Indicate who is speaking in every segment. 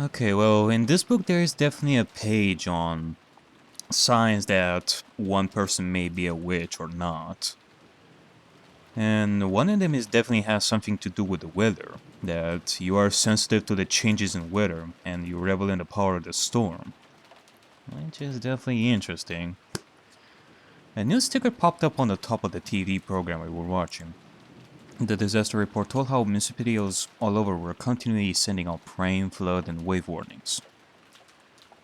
Speaker 1: Okay, well, in this book there is definitely a page on signs that one person may be a witch or not. And one of them is definitely has something to do with the weather, that you are sensitive to the changes in weather and you revel in the power of the storm. Which is definitely interesting. A new sticker popped up on the top of the TV program we were watching. The disaster report told how municipalities all over were continually sending out rain, flood, and wave warnings.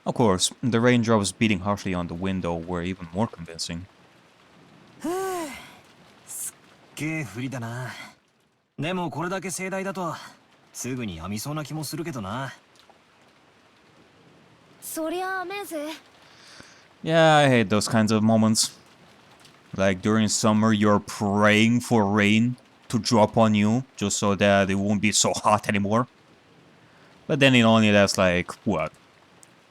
Speaker 1: Of course, the raindrops beating harshly on the window were even more convincing.
Speaker 2: すっげえ不利だな。でもこれだけ盛大だとすぐにやみそうな気もするけどな。
Speaker 3: そりゃ雨ぜ。
Speaker 1: Yeah, I hate those kinds of moments. Like during summer, you're praying for rain to drop on you just so that it won't be so hot anymore. But then it only lasts like, what?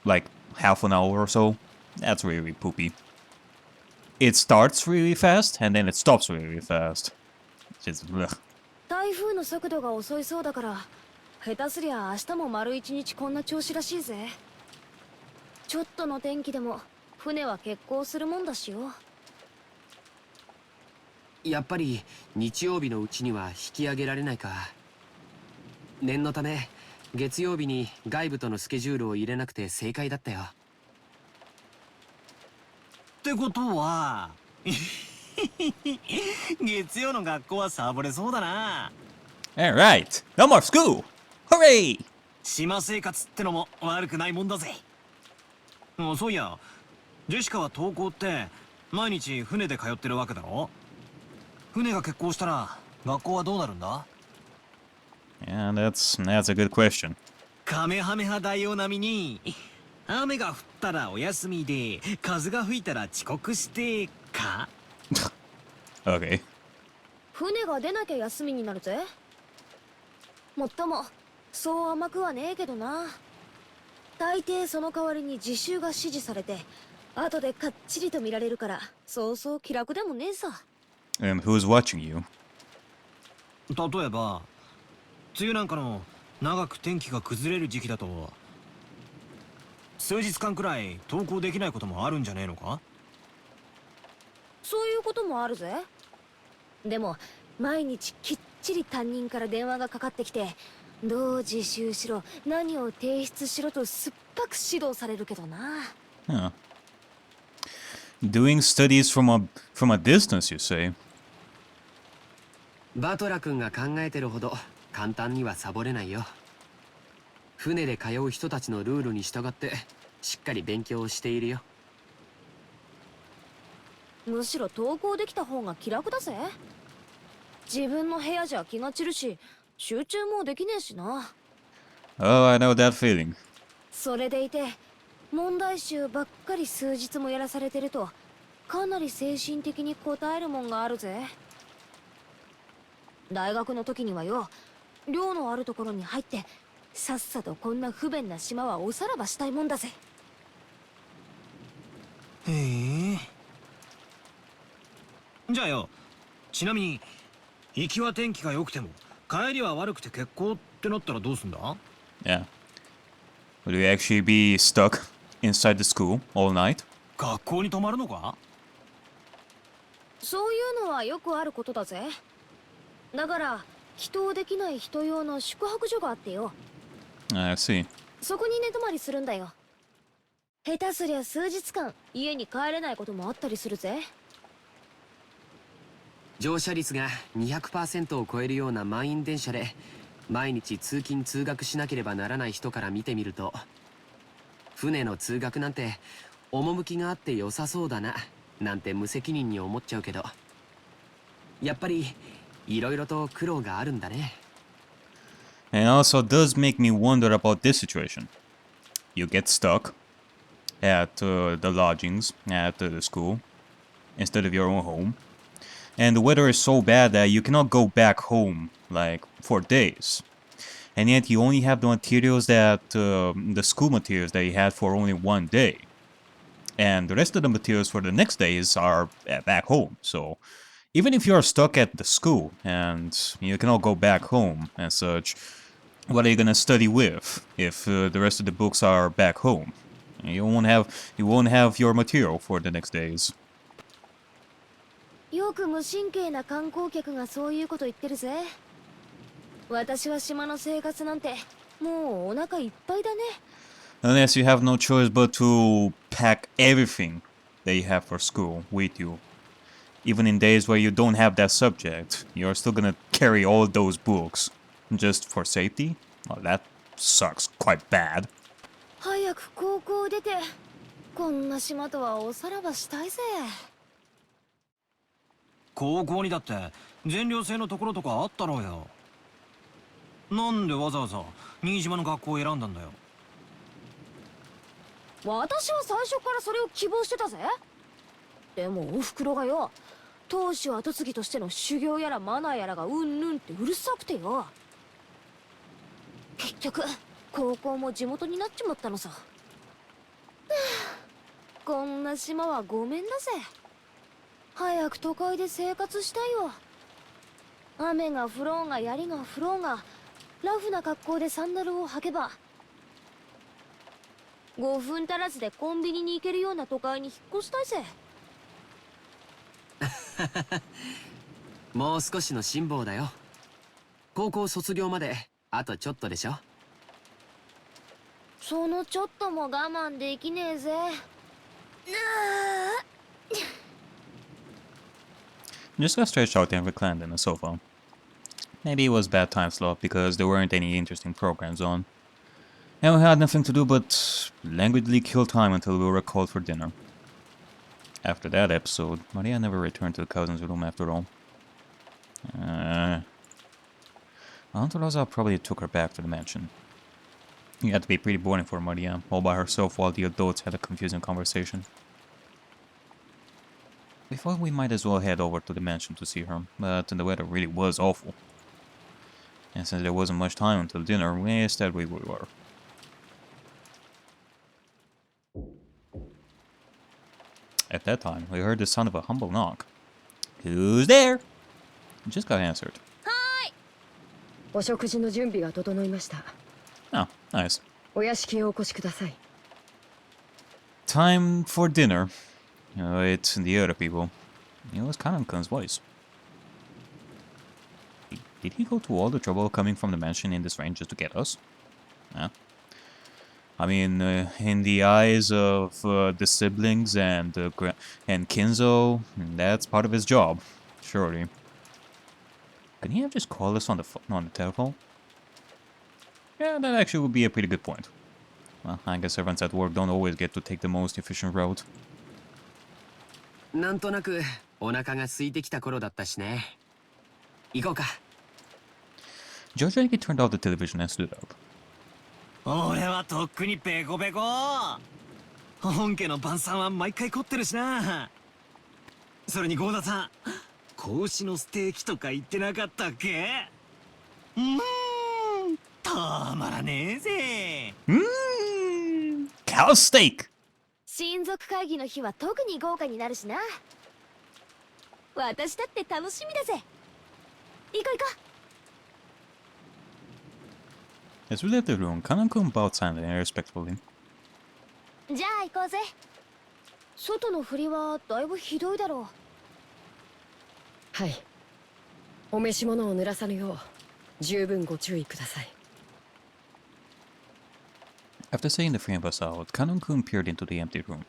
Speaker 1: Like half an hour or so? That's really poopy. It starts really fast and then it stops really fast. Just, ugh.
Speaker 3: 台風の速度が遅いそうだから、下手すりゃ明日も丸一日こんな調子らしいぜ。ちょっとの天気でも船は欠航するもんだしよ。
Speaker 4: やっぱり日曜日のうちには引き上げられないか。念のため月曜日に外部とのスケジュールを入れなくて正解だったよ。
Speaker 2: ってことは月曜の学校はサボれそうだな。
Speaker 1: Alright, no more school! Hooray!
Speaker 2: 島生活ってのも悪くないもんだぜ。そういや、ジェシカは登校って毎日船で通ってるわけだろ。船が欠航したら学校はどうなるんだ？
Speaker 1: Yeah, that's a good question.
Speaker 2: カメハメハ大王並みに雨が降ったらお休みで風が吹いたら遅刻してか。
Speaker 1: Okay.
Speaker 3: 船が出なきゃ休みになるぜ。もっともそう甘くはねえけどな。大抵その代わりに自習が指示されて後でかっちりと見られるからそうそう気楽でもねえさ。
Speaker 1: And who's watching you?
Speaker 2: 例えば梅雨なんかの長く天気が崩れる時期だと数日間くらい登校できないこともあるんじゃねえのか？
Speaker 3: そういうこともあるぜ。でも毎日きっちり担任から電話がかかってきてどう自習しろ何を提出しろと酸っぱく指導されるけどな。
Speaker 1: Huh. Doing studies from a distance, you say?
Speaker 4: バトラ君が考えてるほど簡単にはサボれないよ。船で通う人たちのルールに従ってしっかり勉強をしているよ。
Speaker 3: むしろ登校できた方が気楽だぜ。自分の部屋じゃ気が散るし集中もできねえしな。
Speaker 1: Oh, I know that feeling.
Speaker 3: それでいて問題集ばっかり数日もやらされてるとかなり精神的に応えるもんがあるぜ。大学の時にはよ、寮のあるところに入ってさっさとこんな不便な島はおさらばしたいもんだぜ。
Speaker 2: へえ。じゃあよ、ちなみに行きは天気が良くても帰りは悪くて欠航ってなったらどうすんだ？
Speaker 1: Yeah. Will you actually be stuck inside the school all night?
Speaker 2: 学校に泊まるのか？
Speaker 3: そういうのはよくあることだぜ。だから帰島できない人用の宿泊所があってよ。
Speaker 1: I see.
Speaker 3: そこに寝泊まりするんだよ。下手すりゃ数日間家に帰れないこともあったりするぜ。
Speaker 4: 乗車率が 200% を超えるような満員電車で毎日通勤通学しなければならない人から見てみると、船の通学なんて趣があって良さそうだななんて無責任に思っちゃうけど、やっぱりいろいろと苦労があるんだね。
Speaker 1: And also does make me wonder about this situation. You get stuck at the lodgings at the school instead of your own home. And the weather is so bad that you cannot go back home like for days. And yet you only have the materials that the school materials that you had for only one day. And the rest of the materials for the next days are back home. So even if you are stuck at the school and you cannot go back home and such, what are you gonna study with if the rest of the books are back home? You won't have your material for the next days.
Speaker 3: よく無神経な観光客がそういうこと言ってるぜ。私は島の生活なんてもうお腹いっぱいだね。
Speaker 1: Unless you have no choice but to pack everything that you have for school with you. Even in days where you don't have that subject, you're still gonna carry all those books just for safety? Well, that sucks quite bad.
Speaker 3: 早く高校出てこんな島とはおさらばしたいぜ。
Speaker 2: 高校にだって全寮制のところとかあったろうよ。なんでわざわざ新島の学校を選んだんだよ。
Speaker 3: 私は最初からそれを希望してたぜ。でもおふくろがよ、当主跡継ぎとしての修行やらマナーやらがうんぬんってうるさくてよ。結局高校も地元になっちまったのさ。こんな島はごめんだぜ。早く都会で生活したいよ。雨が降ろうが槍が降ろうがラフな格好でサンダルを履けば5分足らずでコンビニに行けるような都会に引っ越したいぜ。
Speaker 4: もう少しの辛抱だよ。高校卒業まであとちょっとでしょ。
Speaker 3: そのちょっとも我慢できねえぜ。
Speaker 1: Just got stretched out and reclined in the sofa. Maybe it was bad time slot because there weren't any interesting programs on. And we had nothing to do but languidly kill time until we were called for dinner. After that episode, Maria never returned to the cousin's room after all. Aunt Rosa probably took her back to the mansion. It had to be pretty boring for Maria, all by herself while the adults had a confusing conversation. We thought we might as well head over to the mansion to see her, but the weather really was awful. And since there wasn't much time until dinner, we stayed where we were. At that time, we heard the sound of a humble knock. Who's there? It just got answered.
Speaker 5: お食事の準備が整いました。
Speaker 1: Oh, nice.
Speaker 5: お屋敷へお越しください。
Speaker 1: Time for dinner. It's the other people. It was Kanankun's voice. Did he go to all the trouble coming from the mansion in this range just to get us? Yeah. I mean, in the eyes of the siblings and Kinzo, that's part of his job, surely. Can he have just called us on the telephone? Yeah, that actually would be a pretty good point. Well, I guess servants at work don't always get to take the most efficient route.
Speaker 4: なんとなくお腹が空いてきた頃だったしね。行こうか。
Speaker 1: Georgiaki turned off the television and stood up.
Speaker 2: 俺はとっくにペコペコ。本家の晩餐は毎回凝ってるしな。それに郷田さん、子牛のステーキとか言ってなかったっけ？たまらねえぜ。
Speaker 1: Cow steak!
Speaker 3: 親族会議の日は特に豪華になるしな。私だって楽しみだぜ。行こう行こ
Speaker 1: As we left the room, Kanankun bowed silently and respectfully.
Speaker 3: う。じゃあ行こうぜ。外の振りはだいぶひどいだろう。
Speaker 5: はい。お召し物を濡らさぬよう十分ご注意ください。
Speaker 1: After saying the three of us out, Kanankun peered into the empty room.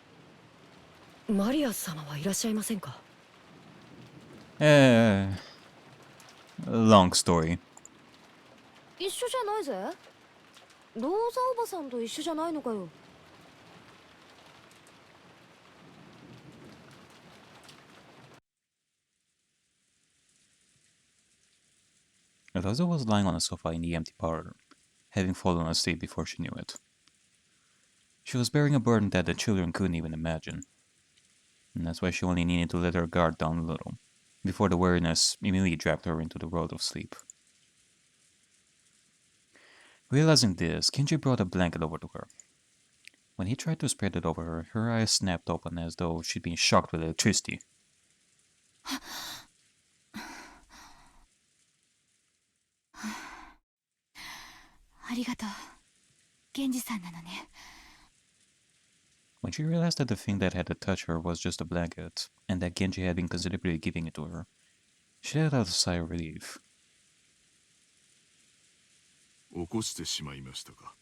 Speaker 5: マリア様はいらっしゃいませんか？
Speaker 1: Long story.
Speaker 3: 一緒じゃないぜ。ローザおばさんと一緒じゃないのかよ。
Speaker 1: Rosa was lying on a sofa in the empty parlor, having fallen asleep before she knew it. She was bearing a burden that the children couldn't even imagine. And that's why she only needed to let her guard down a little, before the weariness immediately dragged her into the world of sleep. Realizing this, Kinji brought a blanket over to her. When he tried to spread it over her, her eyes snapped open as though she'd been shocked with electricity.
Speaker 6: りがとう。源氏さんなのね。
Speaker 1: When she realized that the thing that had to touch her was just a blanket, and that Genji had been considerably giving it to her, she let out a sigh of relief.
Speaker 7: 起こしてしまいましたか。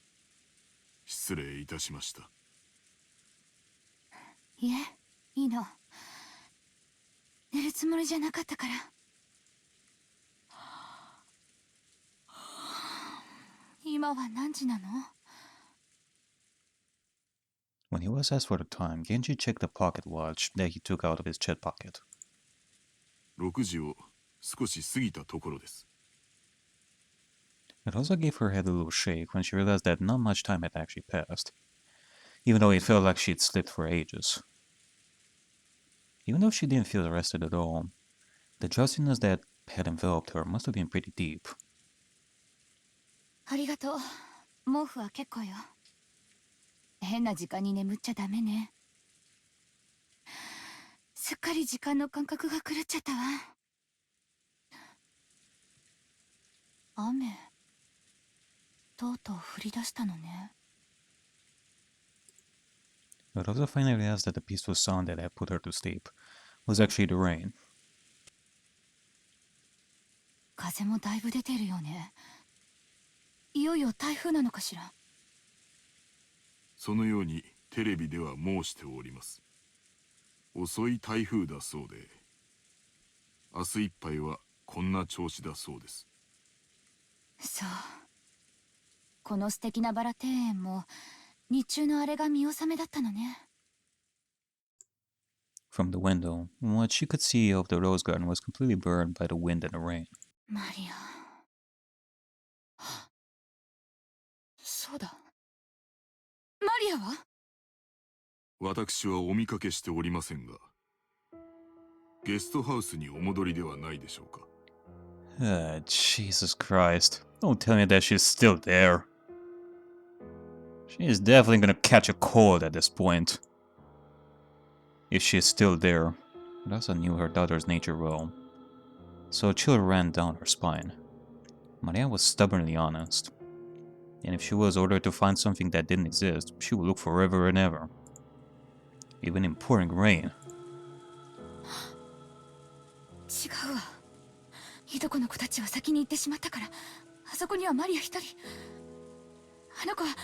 Speaker 7: 失礼いたしました。
Speaker 6: いえ、いいの。寝るつもりじゃなかったから。今は何時なの？
Speaker 1: When he was asked for the time, Genji checked the pocket watch that he took out of his chest pocket.
Speaker 7: 6時を少し過ぎたところです。
Speaker 1: It also gave her head a little shake when she realized that not much time had actually passed, even though it felt like she'd slept for ages. Even though she didn't feel rested at all, the drowsiness that had enveloped her must have been pretty deep.
Speaker 6: ありがとう。毛布は結構よ。変な時間に眠っちゃダメね。すっかり時間の感覚が狂っちゃったわ。雨、とうとう降り出したのね。
Speaker 1: But also finally realized that the peaceful sound that had put her to sleep was actually the rain.
Speaker 6: 風もだいぶ出てるよね。いよいよ台風なのかしら。
Speaker 7: そのようにテレビでは申しております。遅い台風だそうで、明日いっぱいはこんな調子だそうです。
Speaker 6: そう。この素敵なバラ庭園も日中のあれが見納めだったのね。
Speaker 1: From the window, what she could see of the rose garden was completely burned by the wind and the rain.
Speaker 6: マリア。そうだ。マリアは？
Speaker 7: 私はお見かけしておりませんが、ゲストハウスにお戻りではないでしょうか。
Speaker 1: Jesus Christ. Don't tell me that she's still there. She is definitely gonna catch a cold at this point. If she is still there. Rasa knew her daughter's nature well, so a chill ran down her spine. Maria was stubbornly honest. And if she was ordered to find something that didn't exist, she would look forever and ever. Even in pouring rain.
Speaker 6: 違うわ。いとこの子たちは先に行ってしまったから、あそこにはマリア一人。あの子は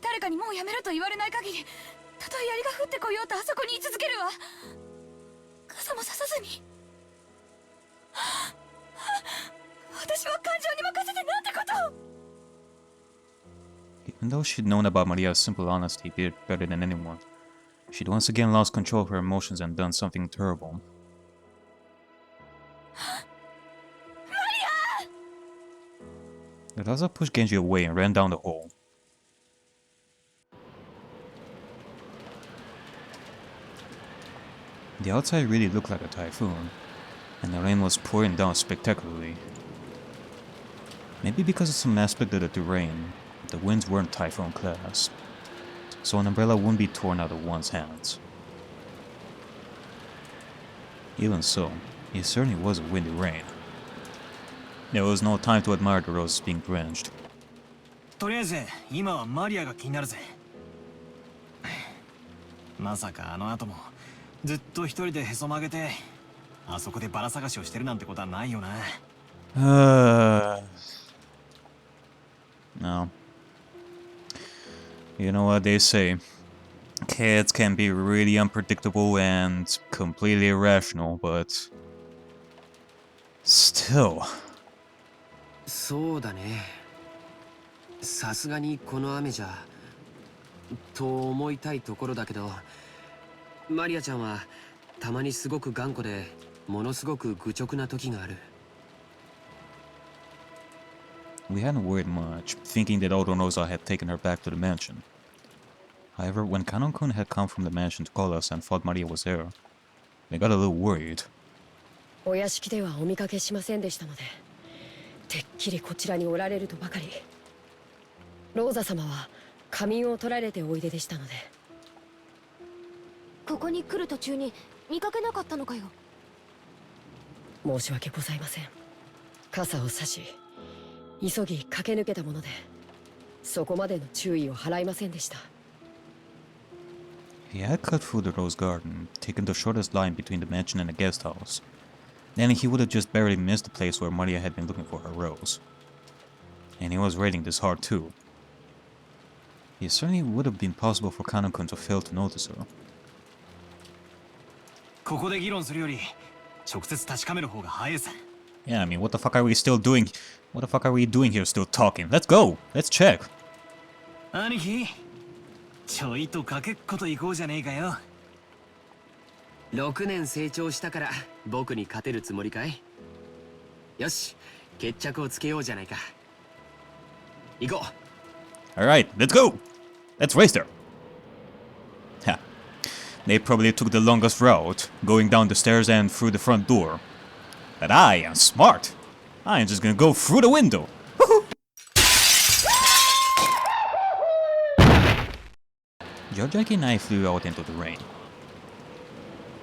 Speaker 6: 誰かにもうやめろと言われない限り、たとえ槍が降ってこようとあそこに居続けるわ。傘もささずに。私は感情に任せてなんてことを。
Speaker 1: Even though she'd known about Maria's simple honesty better than anyone, she'd once again lost control of her emotions and done something terrible. Raza pushed Genji away and ran down the hall. The outside really looked like a typhoon, and the rain was pouring down spectacularly. Maybe because of some aspect of the terrain, the winds weren't typhoon class, so an umbrella wouldn't be torn out of one's hands. Even so, it certainly was a windy rain. There was no time to admire the roses being drenched.
Speaker 2: とりあえず今はマリアが気になるぜ。まさかあの後もずっと一人でへそ曲げてあそこでバラ探しをしてるなんてことはないよな。
Speaker 1: No. You know what they say. Kids can be really unpredictable and completely irrational, but still.
Speaker 4: そうだね。さすがにこの雨じゃと思いたいところだけど、マリアちゃんはたまにすごく頑固でものすごく愚直な時がある。
Speaker 1: We hadn't worried much, thinking that Odo Noza had taken her back to the mansion. However, when Kanon-kun had come from the mansion to call us and thought Maria was there, we got a little worried.
Speaker 5: お屋敷ではお見かけしませんでしたので、てっきりこちらにおられるとばかり。ローザ様は仮眠を取られておいででしたので。
Speaker 3: ここに来る途中に見かけなかったのかよ。
Speaker 5: 申し訳ございません。傘を差し急ぎ駆け抜けたもので。そこまでの注意を払いませんでした。
Speaker 1: He had cut through the rose garden, taken the shortest line between the mansion and the guest house. Then he would have just barely missed the place where Maria had been looking for her rose. And he was raiding this hard too. It certainly would have been possible for Kanokun to fail to notice her.
Speaker 2: ここで議論するより直接確かめる方が早いさ。
Speaker 1: Yeah, I mean, what the fuck are we still doing? What the fuck are we doing here still talking? Let's go! Let's check!
Speaker 2: 兄貴、ちょいとかけっこと行こうじゃねえかよ。
Speaker 4: 6年成長したから僕に勝てるつもりかい？よし、決着をつけようじゃないか。行こう。
Speaker 1: Alright, let's go! Let's race there! Ha. They probably took the longest route, going down the stairs and through the front door. But I am smart! I am just gonna go through the window! Jojaki and I flew out into the rain.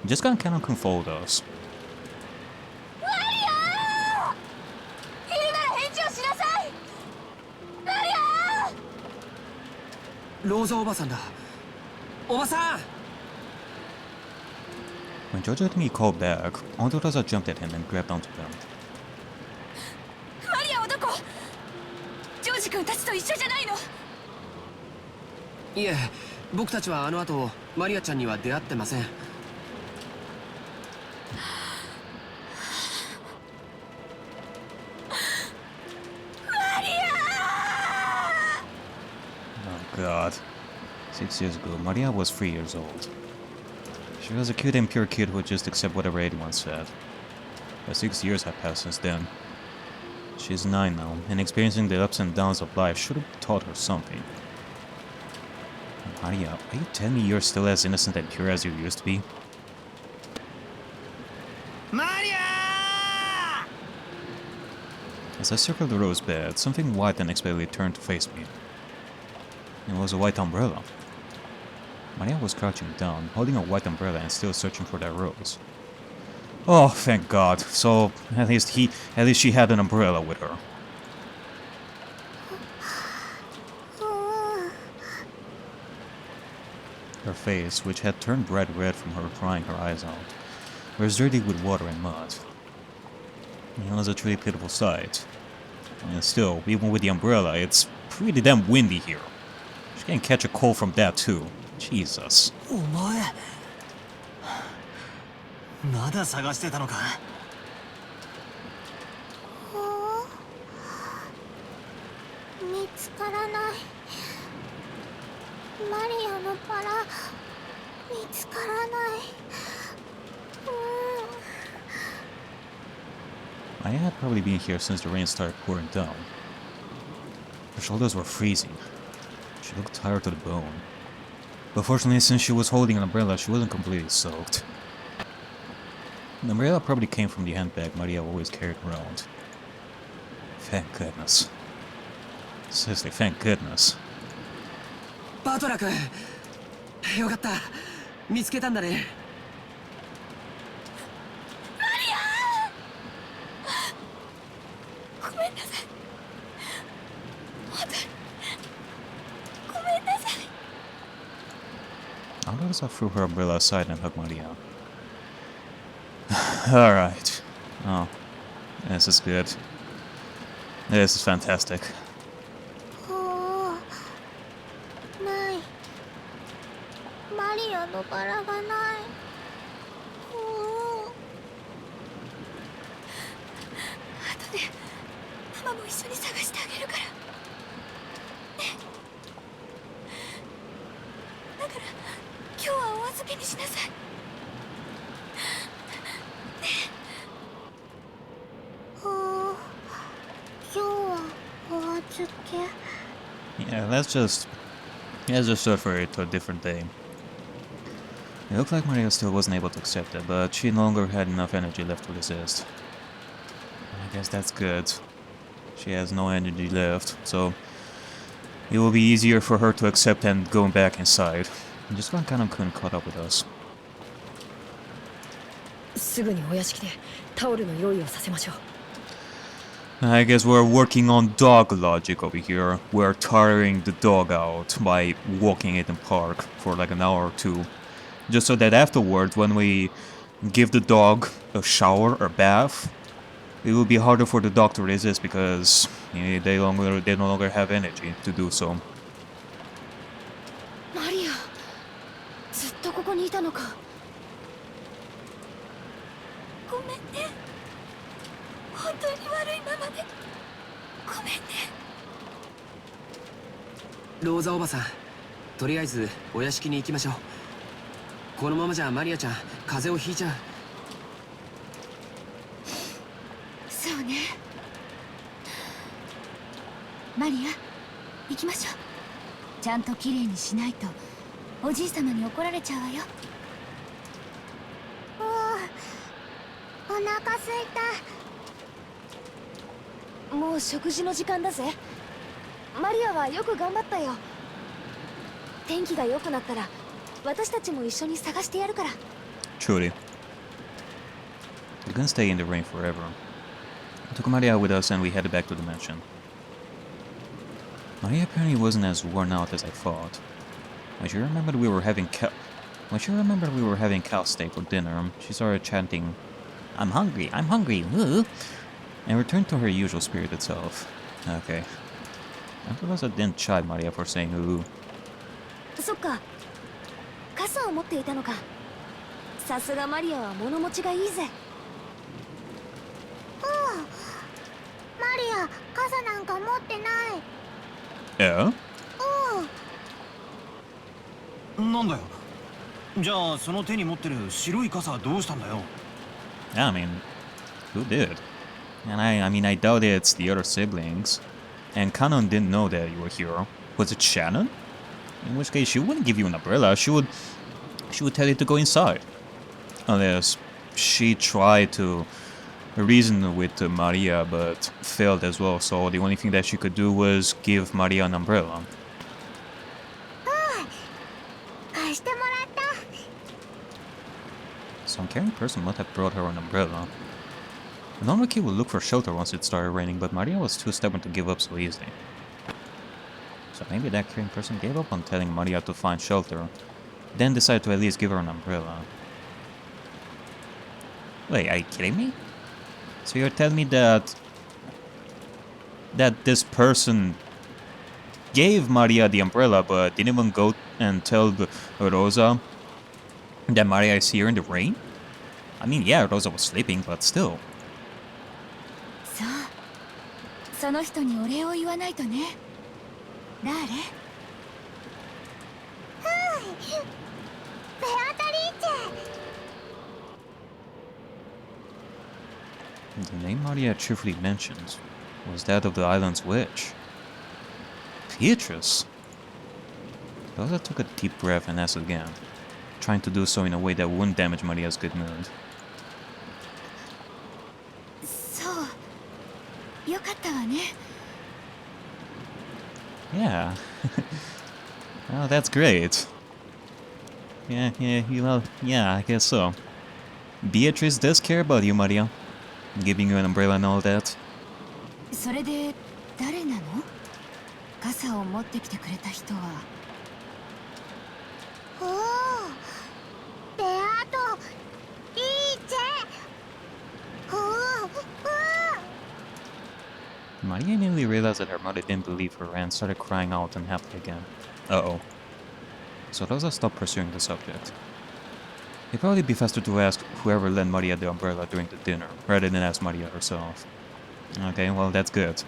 Speaker 1: Just gonna Kanokun followed us.
Speaker 6: マリアー！いるなら返事をしなさい！マリアー！
Speaker 4: ローザおばさんだ。おばさん！
Speaker 1: When Jojo and me called back, Ondorosa jumped at him and grabbed onto them.
Speaker 6: マリアはどこ？ジョージ君たちと一緒じゃないの？
Speaker 4: いえ、僕たちはあの後マリアちゃんには出会ってません。
Speaker 1: Oh god. 6 years ago, Maria was 3 years old. She was a cute and pure kid who would just accept whatever anyone said. But 6 years have passed since then. She's 9 now, and experiencing the ups and downs of life should have taught her something. Maria, are you telling me you're still as innocent and pure as you used to be?
Speaker 2: マリア
Speaker 1: As I circled the rose bed, something white unexpectedly turned to face me. It was a white umbrella. Maria was crouching down, holding a white umbrella and still searching for that rose. Oh, thank God. So, at least she had an umbrella with her. Her face, which had turned bright red from her crying her eyes out, was dirty with water and mud. It was a truly pitiful sight. And still, even with the umbrella, it's pretty damn windy here. She can catch a cold from that too. Jesus.
Speaker 2: お前まだ探してたのか。
Speaker 3: 見つからない。マリアのバラ見つからない。
Speaker 1: I had probably been here since the rain started pouring down. Her shoulders were freezing. She looked tired to the bone. But fortunately, since she was holding an umbrella, she wasn't completely soaked. The umbrella probably came from the handbag Maria always carried around. Thank goodness. Seriously, thank goodness.
Speaker 4: バトラ君、よかった。見つけたんだね。
Speaker 6: ごめんなさい。本当にごめんなさい。
Speaker 1: Ondorosa threw her umbrella aside and hugged Maria. Alright. Oh. This is good. This is fantastic.
Speaker 3: ない。マリアのバラがない。
Speaker 6: 後でママも一緒に探してあげるから。だから今日はお預けにしなさい。
Speaker 1: Yeah, let's just refer it to a different day. It looked like Maria still wasn't able to accept it, but she no longer had enough energy left to resist. I guess that's good. She has no energy left, so it will be easier for her to accept and go back inside. Just one kind of couldn't caught up with us.
Speaker 5: すぐにお屋敷でタオルの用意をさせましょう。
Speaker 1: I guess we're working on dog logic over here. We're tiring the dog out by walking it in park for like an hour or two. Just so that afterwards, when we give the dog a shower or bath, it will be harder for the dog to resist because they no longer have energy to do so.
Speaker 3: マリア、ずっとここにいたのか。
Speaker 6: ごめんね。本当に悪いままでごめんね。
Speaker 4: ローザおばさん、とりあえずお屋敷に行きましょう。このままじゃマリアちゃん風邪をひいちゃう。
Speaker 6: そうね。マリア、行きましょう。ちゃんときれいにしないとおじいさまに怒られちゃうわよ。
Speaker 3: お腹すいた。もう食事の時間だぜ。マリアはよく頑張ったよ。天気が良くなったら私たちも一緒に探してやるから。
Speaker 1: Truly. We couldn't stay in the rain forever. We took Maria with us and we headed back to the mansion. Maria apparently wasn't as worn out as I thought. When she remembered we were having cow steak for dinner, she started chanting, I'm hungry, woo!" and returned to her usual spirited self. Okay. I realized I didn't chide Maria for saying ooh.
Speaker 3: そっか。傘を持っていたのか。さすがマリアは物持ちがいいぜ。マリア、傘なんか持ってない。
Speaker 1: Yeah?
Speaker 2: なんだよ。じゃあその手に持ってる白い傘はどうしたんだよ。
Speaker 1: I mean, who did? And I mean, I doubt it's the other siblings. And Kanon didn't know that you were here. Was it Shannon? In which case, she wouldn't give you an umbrella. She would tell you to go inside. Unless she tried to reason with Maria, but failed as well. So the only thing that she could do was give Maria an umbrella. Some caring person must have brought her an umbrella. A normal kid would look for shelter once it started raining, but Maria was too stubborn to give up so easily. So maybe that caring person gave up on telling Maria to find shelter, then decided to at least give her an umbrella. Wait, are you kidding me? So you're telling me that this person gave Maria the umbrella, but didn't even go and tell Rosa that Maria is here in the rain? I mean, yeah, Rosa was sleeping, but still.
Speaker 6: そう。その人にお礼を言わないとね。誰？The
Speaker 1: name Maria cheerfully mentions was that of the island's witch. Beatrice? Rosa took a deep breath and asked again, trying to do so in a way that wouldn't damage Maria's good mood.
Speaker 6: そう。よかったわね。
Speaker 1: Yeah. Oh, that's great. Yeah, I guess so. Beatrice does care about you, Maria. Giving you an umbrella and all that.
Speaker 6: それで誰なの？傘を持ってきてくれた人は。
Speaker 3: おお、ベアといいぜ。
Speaker 1: Maria immediately realized that her mother didn't believe her and started crying out unhappily again. Uh-oh. So Rosa stopped pursuing the subject. It'd probably be faster to ask whoever lent Maria the umbrella during the dinner, rather than ask Maria herself. Okay, well, that's good.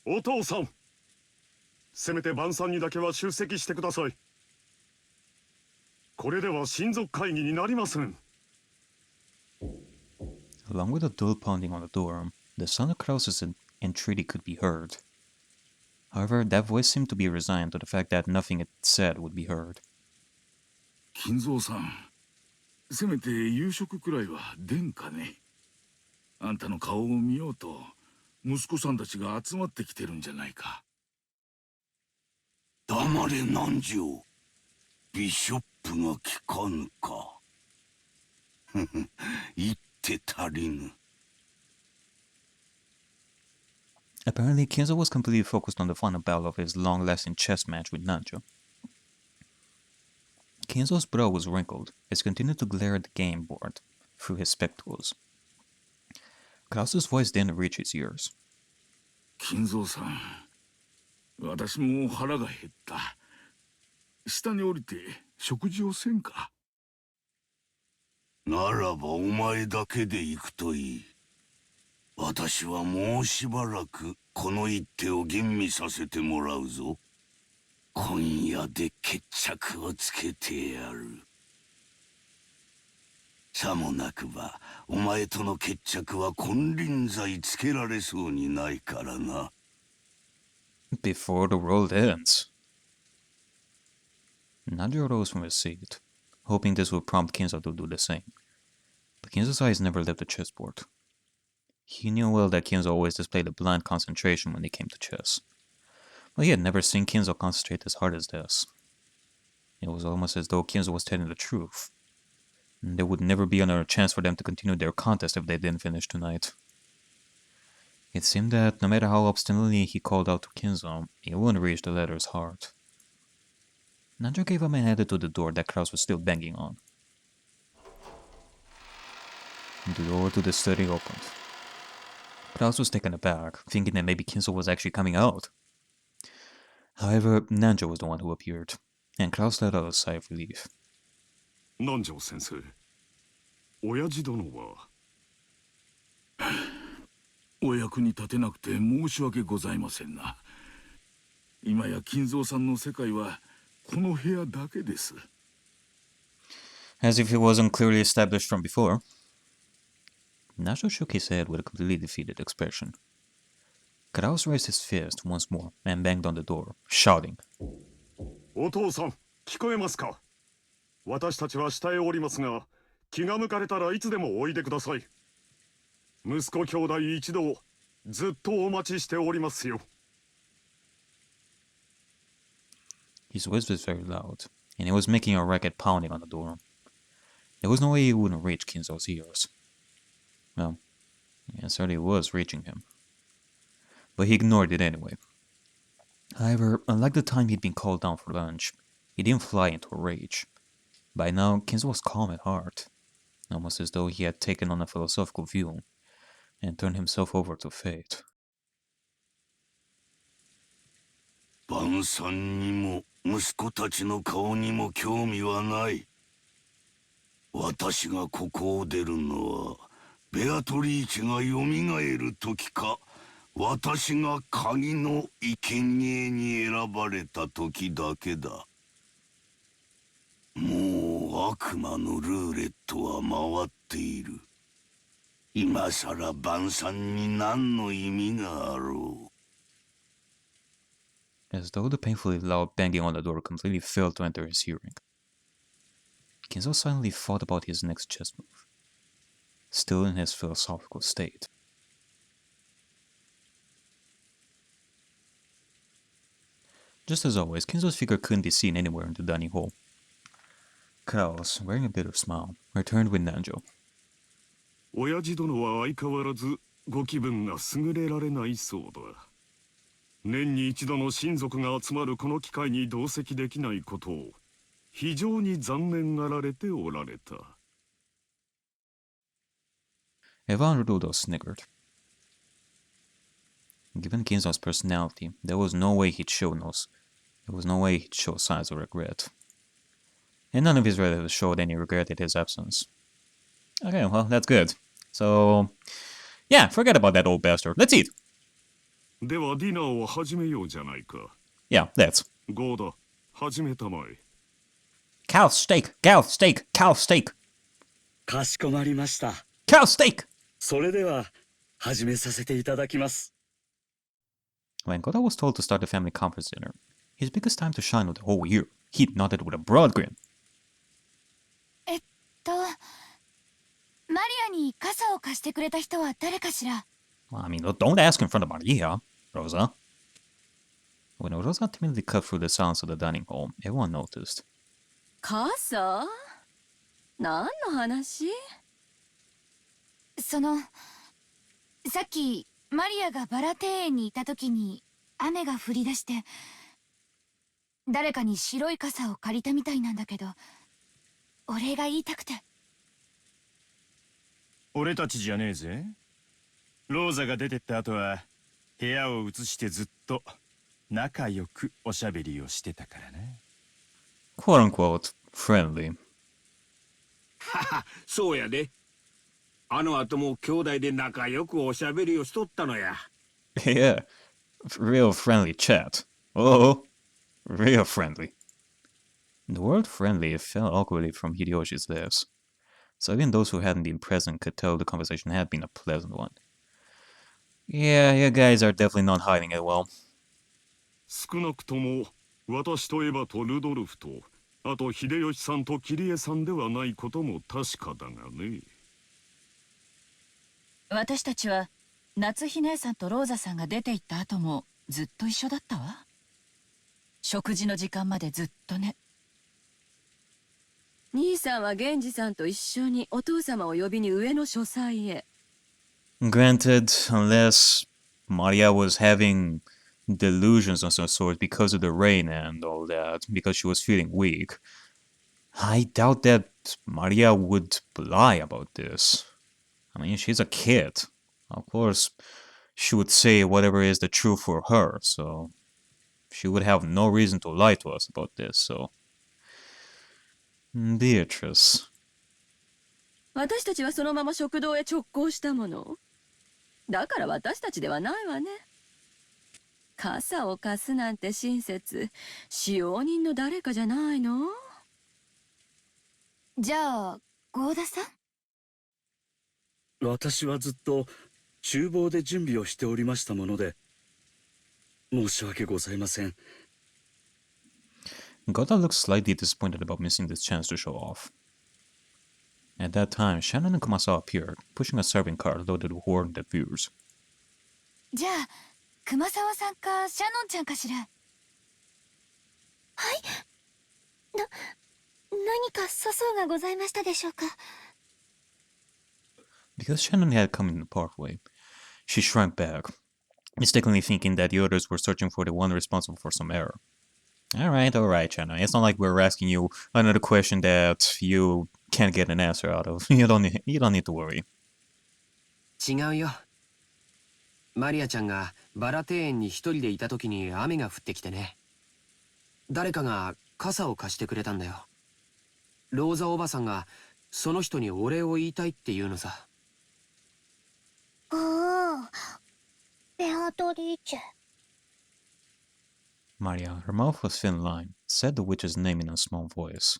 Speaker 8: お父さん、せめて晩餐にだけは出席してください。これでは親族会議になりません。
Speaker 1: Along with a dull pounding on the door, the sound of Krause's entreaty could be heard. However, that voice seemed to be resigned to the fact that nothing it said would be heard.
Speaker 7: 金蔵さん、せめて夕食くらいは出んかね。あんたの顔を見ようと息子さんたちが集まってきてるんじゃないか。
Speaker 9: 黙れ南條。ビショップが効かぬか。言って足りぬ。
Speaker 1: Apparently, Kinzo was completely focused on the final battle of his long-lasting chess match with Nanjo. Kinzo's brow was wrinkled as he continued to glare at the game board through his spectacles. Klaus's voice didn't reach his ears.
Speaker 7: 金蔵さん、私も腹が減った。下に降りて食事をせんか。
Speaker 9: ならばお前だけで行くといい。私はもうしばらくこの一手を吟味させてもらうぞ。今夜で決着をつけてやる。さもなくばお前との決着は金輪際つけられそうにないからな。
Speaker 1: Before the world ends. Nanjo rose from his seat, hoping this would prompt Kinzo to do the same. But Kinzo's eyes never left the chessboard. He knew well that Kinzo always displayed a blind concentration when it came to chess. But he had never seen Kinzo concentrate as hard as this. It was almost as though Kinzo was telling the truth. And there would never be another chance for them to continue their contest if they didn't finish tonight. It seemed that no matter how obstinately he called out to Kinzo, he wouldn't reach the latter's heart. Nanjo gave up and headed to the door that Kraus was still banging on. The door to the study opened. Kraus was taken aback, thinking that maybe Kinzo was actually coming out. However, Nanjo was the one who appeared, and Kraus let out a sigh of relief.
Speaker 8: 南條先生、親父殿は。
Speaker 7: お役に立てなくて申し訳ございませんな。今や金蔵さんの世界はこの部屋だけです。
Speaker 1: As if it wasn't clearly established from before, Nacho shook his head with a completely defeated expression. Kraus raised his fist once more and banged on the door, shouting.
Speaker 8: お父さん、聞こえますか。私たちは下へおりますが、気が向かれたらいつでもおいでください。息子兄弟一同、ずっとお待ちしておりますよ。
Speaker 1: His voice was very loud, and he was making a racket pounding on the door. There was no way he wouldn't reach Kinzo's ears. Well, it certainly was reaching him. But he ignored it anyway. However, unlike the time he'd been called down for lunch, he didn't fly into a rage. By now, Kinzo was calm at heart, almost as though he had taken on a philosophical view and turned himself over to fate.
Speaker 9: 晩餐にも息子たちの顔にも興味はない。私がここを出るのはベアトリーチがよみがえる時か、私が鍵の生贄に選ばれた時だけだ。もう悪魔のルーレットは回っている。今さら晩餐に何の意味があろう。
Speaker 1: As though the painfully loud banging on the door completely failed to enter his hearing, Kinzo silently thought about his next chess move, still in his philosophical state. Just as always, Kinzo's figure couldn't be seen anywhere in the dining hall. Kraus, wearing a bitter smile, returned with Nanjo.
Speaker 8: 親父殿は相変わらずご気分が優れられないそうだ。年に一度の親族が集まるこの機会に同席できないことを非常に残念がられておられた。
Speaker 1: Ivan Rudo sniggered. Given Kinzo's personality, there was no way he'd show signs of regret. And none of his relatives showed any regret at his absence. Okay, well, that's good. So, yeah, forget about that old bastard. Let's eat!
Speaker 8: ではディナーを始めようじゃないか。
Speaker 1: Yeah, let's.
Speaker 8: ゴーダ、始めたまえ。
Speaker 1: Cow steak! Cow steak! Cow steak!
Speaker 10: かしこまりました。
Speaker 1: Cow steak!
Speaker 10: それでは始めさせていただきます。
Speaker 1: When Goda was told to start the family conference dinner, his biggest time to shine of the whole year, he nodded with a broad grin.
Speaker 6: マリアに傘を貸してくれた人は誰かしら？
Speaker 1: I mean, don't ask in front of Maria, Rosa. When Rosa timidly cut through the silence of the dining hall, everyone noticed.
Speaker 6: 傘？何の話？さっきマリアがバラ庭園にいた時に雨が降り出して、誰かに白い傘を借りたみたいなんだけど、お礼が言いたくて。
Speaker 11: 俺たちじゃねえぜ。ローザが出てった後は部屋を移してずっと仲良くおしゃべりをしてたからな。
Speaker 1: Quote unquote friendly.
Speaker 12: はは、そうやで。あの後も兄弟で仲良くおしゃべりをしとったのや。
Speaker 1: Yeah, real friendly chat. Oh, real friendly. The word friendly fell awkwardly from Hideyoshi's lips, so even those who hadn't been present could tell the conversation had been a pleasant one. Yeah, you guys are definitely not hiding it well.
Speaker 8: 少なくとも私とエヴァとルドルフと、あと秀吉さんとキリエさんではないことも確かだがね。
Speaker 6: 私たちは夏日姉さんとローザさんが出て行った後もずっと一緒だったわ。食事の時間までずっとね。
Speaker 5: 兄さんは源氏さんと一緒にお父様を呼びに上の書斎へ。
Speaker 1: Granted, unless Maria was having delusions of some sort because of the rain and all that, because she was feeling weak, I doubt that Maria would lie about this. I mean, she's a kid. Of course, she would say whatever is the truth for her, so she would have no reason to lie to us about this, so... Beatrice.
Speaker 5: 私たちはそのまま食堂へ直行したもの。だから私たちではないわね。傘を貸すなんて親切、使用人の誰かじゃないの？
Speaker 6: じゃあ郷田さん？
Speaker 10: 私はずっと厨房で準備をしておりましたもので、申し訳ございません。
Speaker 1: Gota looks slightly disappointed about missing this chance to show off. At that time, Shannon and Kumasawa appeared, pushing a serving cart loaded with horned views.
Speaker 6: じゃあ熊沢さんかシャノンちゃんかしら。はい。何か粗相がございましたでしょうか。
Speaker 1: Because Shannon had come in the pathway, she shrank back, mistakenly thinking that the others were searching for the one responsible for some error. Alright, Shannon. It's not like we're asking you another question that you can't get an answer out of. You don't need to worry.
Speaker 4: 違うよ。マリアちゃんがバラ庭園に一人でいた時に雨が降ってきてね。誰かが傘を貸してくれたんだよ。ローザおばさんがその人にお礼を言いたいって言うのさ。
Speaker 3: ああ、ベアトリーチェ。
Speaker 1: Maria, her mouth was thin lined, said the witch's name in a small voice.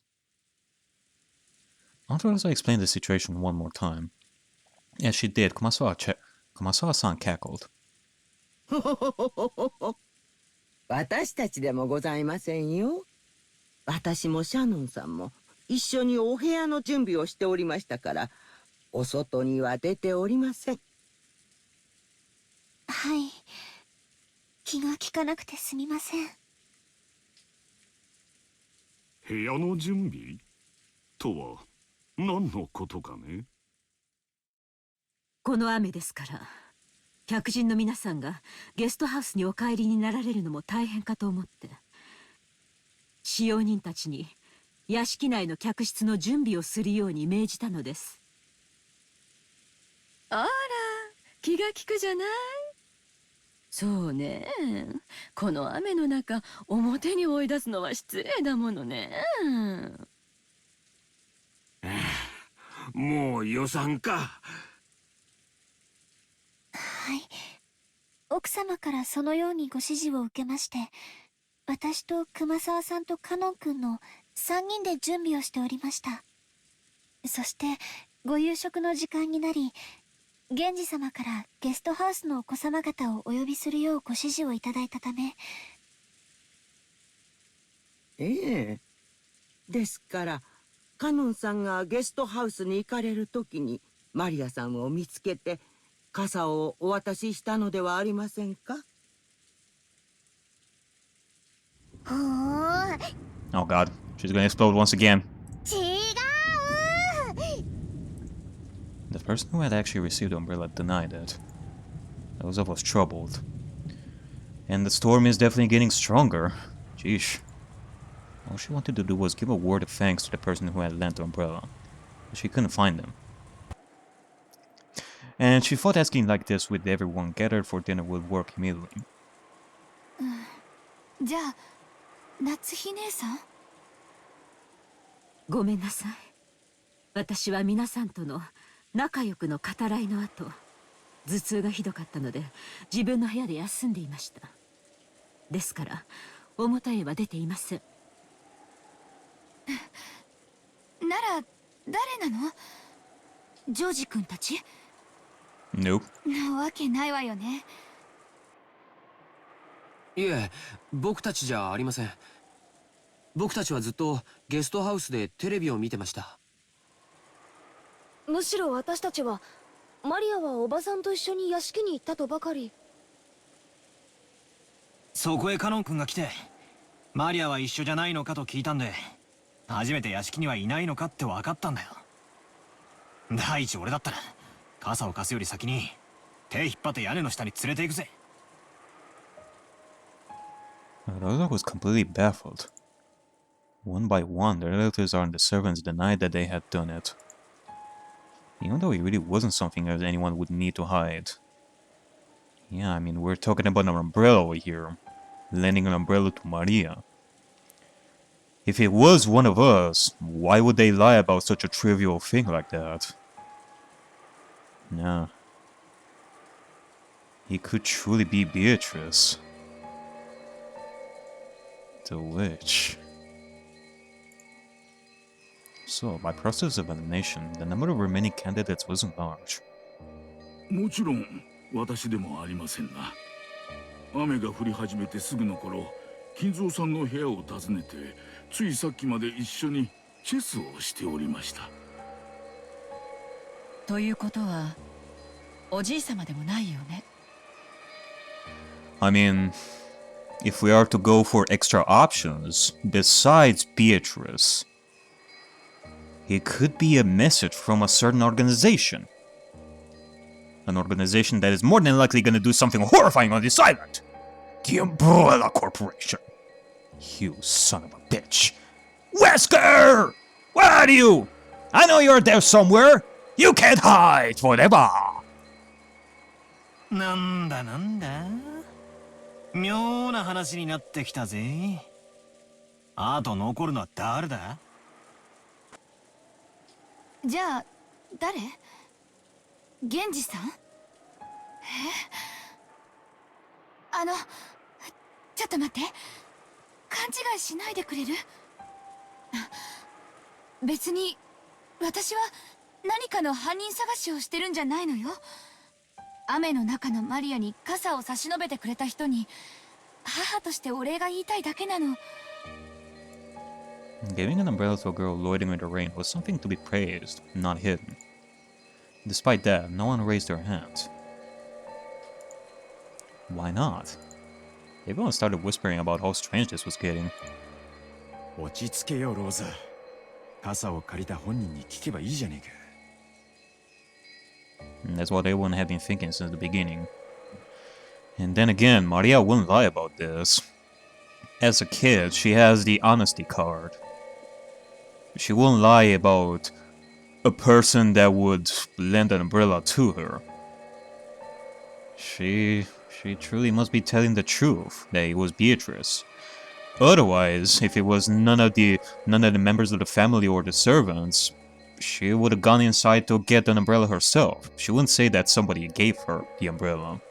Speaker 1: After Rosa explained the situation one more time, as she did, Kumasawa-san cackled.
Speaker 13: 私たちでもございませんよ。私もシャノンさんも一緒にお部屋の準備をしておりましたから、お外には出ておりません。
Speaker 3: はい。気が利かなくてすみません。
Speaker 8: 部屋の準備とは何のことかね。
Speaker 14: この雨ですから客人の皆さんがゲストハウスにお帰りになられるのも大変かと思って、使用人たちに屋敷内の客室の準備をするように命じたのです。
Speaker 5: あら、気が利くじゃない。そうね、この雨の中表に追い出すのは失礼だものね。
Speaker 12: もう予算か。
Speaker 3: はい。奥様からそのようにご指示を受けまして、私と熊沢さんとカノン君の3人で準備をしておりました。そしてご夕食の時間になり、源氏様からゲストハウスのお子様方をお呼びするようご指示をいただいたため。
Speaker 13: ええ。ですからカノンさんがゲストハウスに行かれる時にマリアさんを見つけて傘をお渡ししたのではありませんか。
Speaker 3: ほー。
Speaker 1: Oh god, She's gonna explode once again.
Speaker 3: 違う。
Speaker 1: The person who had actually received the umbrella denied it. Rosa was troubled. And the storm is definitely getting stronger. Jeesh. All she wanted to do was give a word of thanks to the person who had lent the umbrella. But she couldn't find them. And she thought asking like this with everyone gathered for dinner would work immediately.
Speaker 6: じゃあ夏日姉さん。
Speaker 14: ごめんなさい。私は皆さんとの仲良くの語らいの後、頭痛がひどかったので自分の部屋で休んでいました。ですから表へは出ていません。
Speaker 6: なら誰なの？ジョージ君たち？
Speaker 1: Nope.
Speaker 6: なわけないわよね。
Speaker 4: いえ、僕たちじゃありません。僕たちはずっとゲストハウスでテレビを見てました。
Speaker 3: むしろ私たちはマリアはおばさんと一緒に屋敷に行ったとばかり。
Speaker 2: そこへカノン君が来て、マリアは一緒じゃないのかと聞いたんで、初めて屋敷にはいないのかって分かったんだよ。第一俺だったら傘を貸すより先に手引っ張って屋根の下に連れて行くぜ。
Speaker 1: Rosa was completely baffled. One by one, the relatives and the servants denied that they had done it. Even though it really wasn't something that anyone would need to hide. Yeah, I mean, we're talking about an umbrella over here. Lending an umbrella to Maria. If it was one of us, why would they lie about such a trivial thing like that? Nah. It could truly be Beatrice. The witch. So, by process of elimination, the number of remaining candidates wasn't large.
Speaker 7: もちろん私でもありませんな。雨が降り始めてすぐの頃、金蔵さんの部屋を訪ねて、ついさっきまで一緒にチェスをしておりました。
Speaker 5: ということは、おじいさまでもないよね。
Speaker 1: I mean, if we are to go for extra options, besides Beatrice, it could be a message from a certain organization. An organization that is more than likely going to do something horrifying on this island. The Umbrella Corporation. You son of a bitch. Wesker! Where are you? I know you're there somewhere. You can't hide forever.
Speaker 2: なんだなんだ、妙な話になってきたぜ。あと残るのは誰だ？
Speaker 6: じゃあ誰？源氏さん？ちょっと待って、勘違いしないでくれる？別に私は何かの犯人探しをしてるんじゃないのよ。雨の中のマリアに傘を差し伸べてくれた人に母としてお礼が言いたいだけなの。
Speaker 1: Giving an umbrella to a girl loitering in the rain was something to be praised, not hidden. Despite that, no one raised their hands. Why not? Everyone started whispering about how strange this was getting.
Speaker 11: 落ち着けよローザ。傘を借りた本人に聞けばいいじゃねえか。
Speaker 1: And that's what everyone had been thinking since the beginning. And then again, Maria wouldn't lie about this. As a kid, she has the honesty card. She wouldn't lie about a person that would lend an umbrella to her. She truly must be telling the truth that it was Beatrice. Otherwise, if it was none of the members of the family or the servants, she would have gone inside to get an umbrella herself. She wouldn't say that somebody gave her the umbrella.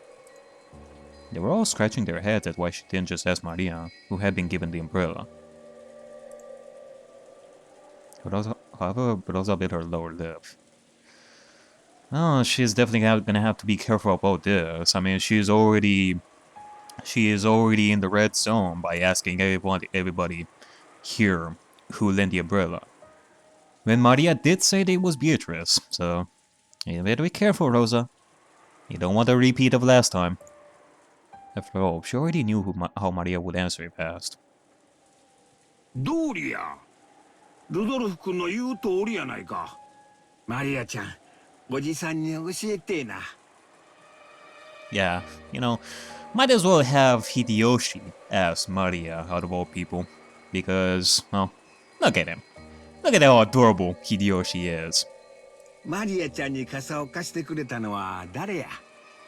Speaker 1: They were all scratching their heads at why she didn't just ask Maria, who had been given the umbrella. However, Rosa bit her lower lip. Oh, she's definitely gonna have to be careful about this. I mean, she is already in the red zone by asking everybody here who lent the umbrella. When Maria did say that it was Beatrice, so you better be careful, Rosa. You don't want a repeat of last time. After all, she already knew how Maria would answer if asked.
Speaker 12: どうりや、ルドルフ君の言う通りやないか。マリアちゃん、おじさんに教えてな。
Speaker 1: Yeah, you know, might as well have Hideyoshi as Maria out of all people. Because, well, look at him. Look at how adorable Hideyoshi is.
Speaker 12: マリアちゃんに傘を貸してくれたのは誰や？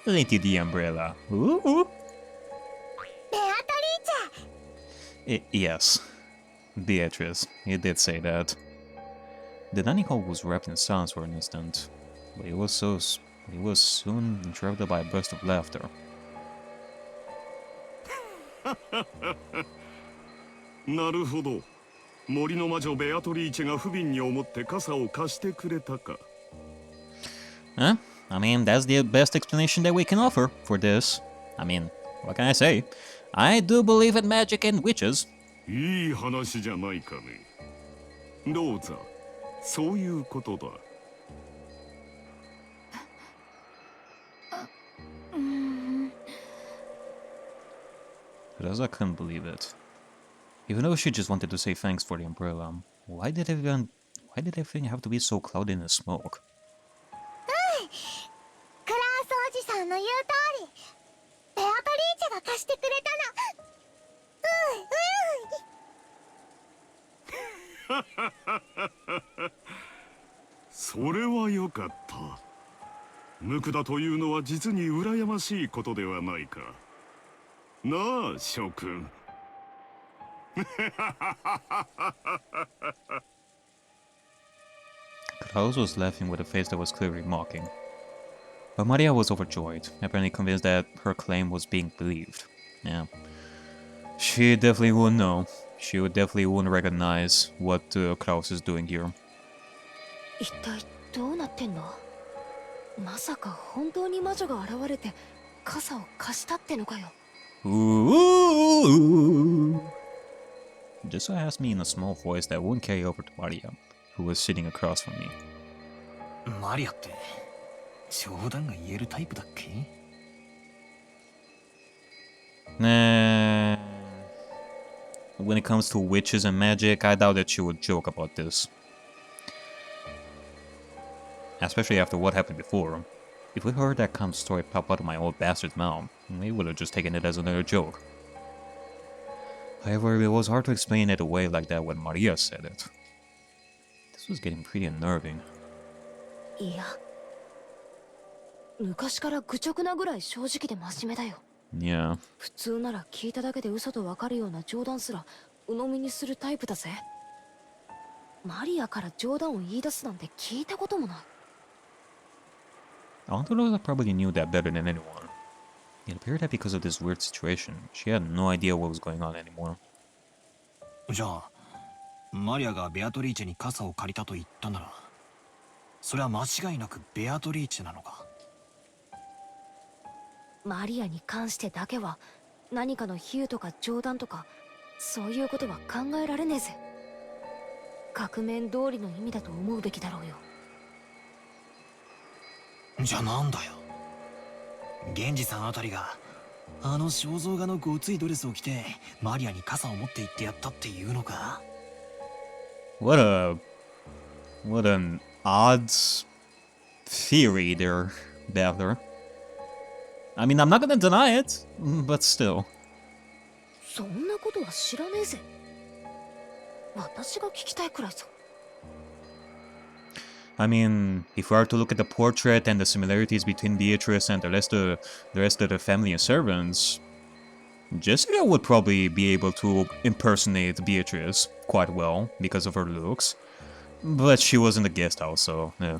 Speaker 1: Lady the umbrella. Ooh. Yes. Beatrice. He did say that. The dining hall was wrapped in silence for an instant, but it was soon interrupted by a burst of laughter.
Speaker 8: なるほど。森の魔女ベアトリーチェが不憫に思って傘を貸してくれたか。
Speaker 1: Huh? I mean, that's the best explanation that we can offer for this. I mean, what can I say? I do believe in magic and witches.
Speaker 8: いい話じゃないかね。ローザ、そういうことだ。
Speaker 1: Rosa couldn't believe it. Even though she just wanted to say thanks for the umbrella, why did everything have to be so cloudy in the smoke?
Speaker 3: クラウスおじさんの言う通り、ベアトリーチェが貸してくれたの。
Speaker 8: それはよかった。無垢だというのは実に羨ましいことではないか。なあ、諸君。
Speaker 1: Klaus was laughing with a face that was clearly mocking. But Maria was overjoyed, apparently convinced that her claim was being believed. Yeah. She definitely wouldn't know. She definitely wouldn't recognize what Klaus is doing here.
Speaker 3: 一体どうなってんの？まさか本当に魔女が現れて傘を貸したってのかよ。
Speaker 1: Ooh. Just so asked me in a small voice that wouldn't carry over to Maria, who was sitting across from me.
Speaker 2: マリアって冗談が言えるタイプだっけ？
Speaker 1: Nah. When it comes to witches and magic, I doubt that she would joke about this. Especially after what happened before. If we heard that kind of story pop out of my old bastard's mouth, we would have just taken it as another joke. However, it was hard to explain it away like that when Maria said it. This was getting pretty unnerving.
Speaker 3: いや、昔から愚直なぐらい正直で真面目だよ。
Speaker 1: Yeah.
Speaker 3: 普通なら聞いただけで嘘とわかるような冗談すら鵜呑みにするタイプだぜ。マリアから冗談を言い出すなんて聞いたこともない。
Speaker 1: Aunt Rosa probably knew that better than anyone. It appeared that because of this weird situation, she had no idea what was going on anymore.
Speaker 2: じゃあ、マリアがベアトリーチェに傘を借りたと言ったなら、それは間違いなくベアトリーチェなのか。
Speaker 3: マリアに関してだけは何かの比喩とか冗談とかそういうことは考えられねえぜ。額面通りの意味だと思うべきだろうよ。
Speaker 2: じゃあなんだよ。源氏さんあたりがあの肖像画のごついドレスを着てマリアに傘を持って行ってやったっていうのか？
Speaker 1: What an odd theory there, Daphne. I mean, I'm not gonna deny it, but still.
Speaker 3: そんなことは知らねえぜ。私が聞きたいくらいさ。
Speaker 1: I mean, if we are to look at the portrait and the similarities between Beatrice and the rest of the family and servants, Jessica would probably be able to impersonate Beatrice quite well because of her looks. But she was in the guest house, so yeah.